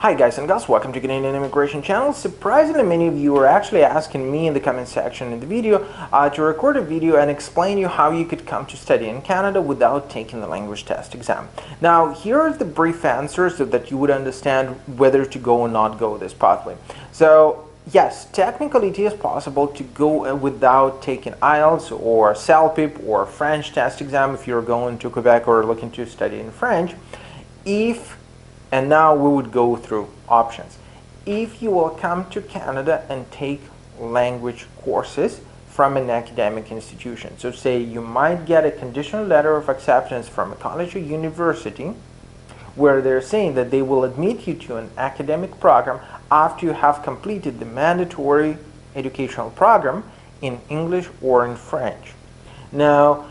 Hi guys and gals, welcome to Canadian Immigration Channel. Surprisingly, many of you are actually asking me in the comment section in the video to record a video and explain you how you could come to study in Canada without taking the language test exam. Now, here are the brief answers so that you would understand whether to go or not go this pathway. So, yes, technically it is possible to go without taking IELTS or SINP or French test exam if you're going to Quebec or looking to study in French. And now we would go through options. If you will come to Canada and take language courses from an academic institution, so say you might get a conditional letter of acceptance from a college or university where they're saying that they will admit you to an academic program after you have completed the mandatory educational program in English or in French. Now,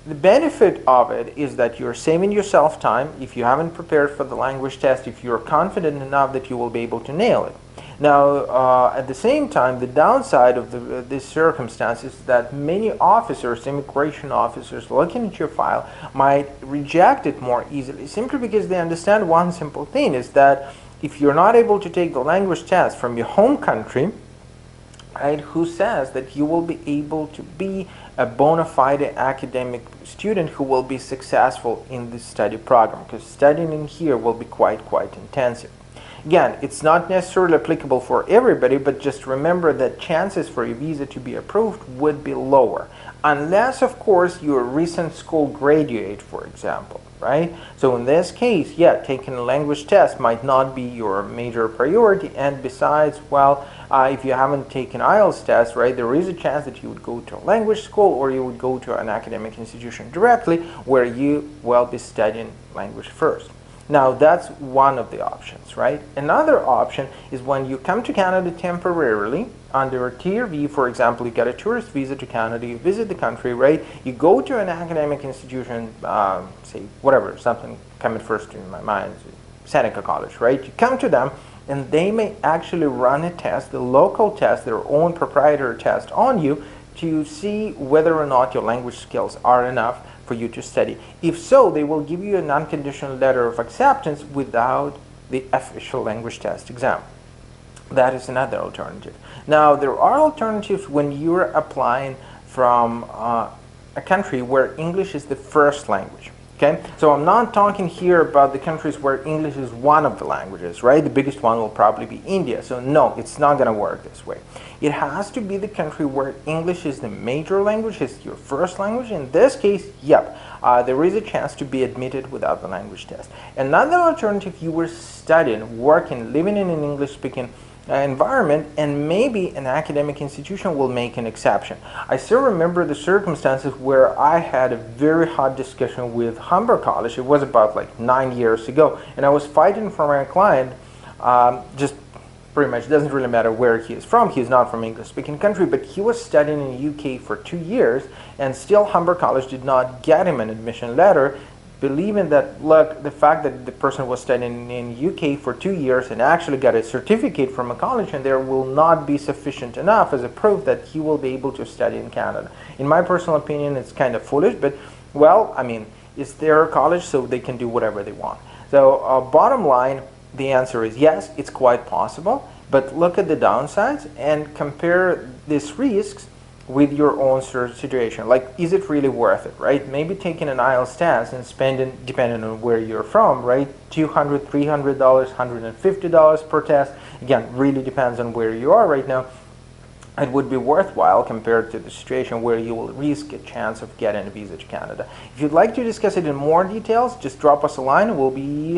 the benefit of it is that you're saving yourself time if you haven't prepared for the language test, if you're confident enough that you will be able to nail it. Now, at the same time, the downside of this circumstance is that many officers, immigration officers, looking at your file might reject it more easily, simply because they understand one simple thing, is that if you're not able to take the language test from your home country, right, who says that you will be able to be a bona fide academic student who will be successful in this study program, because studying in here will be quite intensive. Again, it's not necessarily applicable for everybody, but just remember that chances for your visa to be approved would be lower, unless of course you're a recent school graduate, for example, right? So in this case, yeah, taking a language test might not be your major priority, and besides, well, if you haven't taken IELTS test, right, there is a chance that you would go to a language school or you would go to an academic institution directly where you will be studying language first. Now, that's one of the options, right? Another option is when you come to Canada temporarily under a Tier V, for example, you get a tourist visa to Canada, you visit the country, right? You go to an academic institution, say, whatever, something coming first in my mind, Seneca College, right? You come to them, and they may actually run a test, the local test, their own proprietary test on you to see whether or not your language skills are enough for you to study. If so, they will give you an unconditional letter of acceptance without the official language test exam. That is another alternative. Now, there are alternatives when you're applying from a country where English is the first language. Okay, so I'm not talking here about the countries where English is one of the languages, right? The biggest one will probably be India. So no, it's not going to work this way. It has to be the country where English is the major language, is your first language. In this case, yep, there is a chance to be admitted without the language test. Another alternative, you were studying, working, living in an English-speaking environment, and maybe an academic institution will make an exception. I still remember the circumstances where I had a very hot discussion with Humber College. It was about like 9 years ago, and I was fighting for my client. Just pretty much doesn't really matter where he is from. He's not from English-speaking country, but he was studying in the UK for 2 years, and still Humber College did not get him an admission letter, believing that, look, the fact that the person was studying in UK for 2 years and actually got a certificate from a college and there will not be sufficient enough as a proof that he will be able to study in Canada. In my personal opinion, it's kind of foolish, but, well, I mean, it's their college, so they can do whatever they want. So, bottom line, the answer is yes, it's quite possible, but look at the downsides and compare these risks with your own situation. Like, is it really worth it, right? Maybe taking an IELTS test and spending, depending on where you're from, right, $200, $300, $150 per test. Again, really depends on where you are right now. It would be worthwhile compared to the situation where you will risk a chance of getting a visa to Canada. If you'd like to discuss it in more details, just drop us a line. We'll be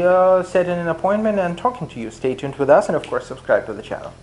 setting an appointment and talking to you. Stay tuned with us, and of course, subscribe to the channel.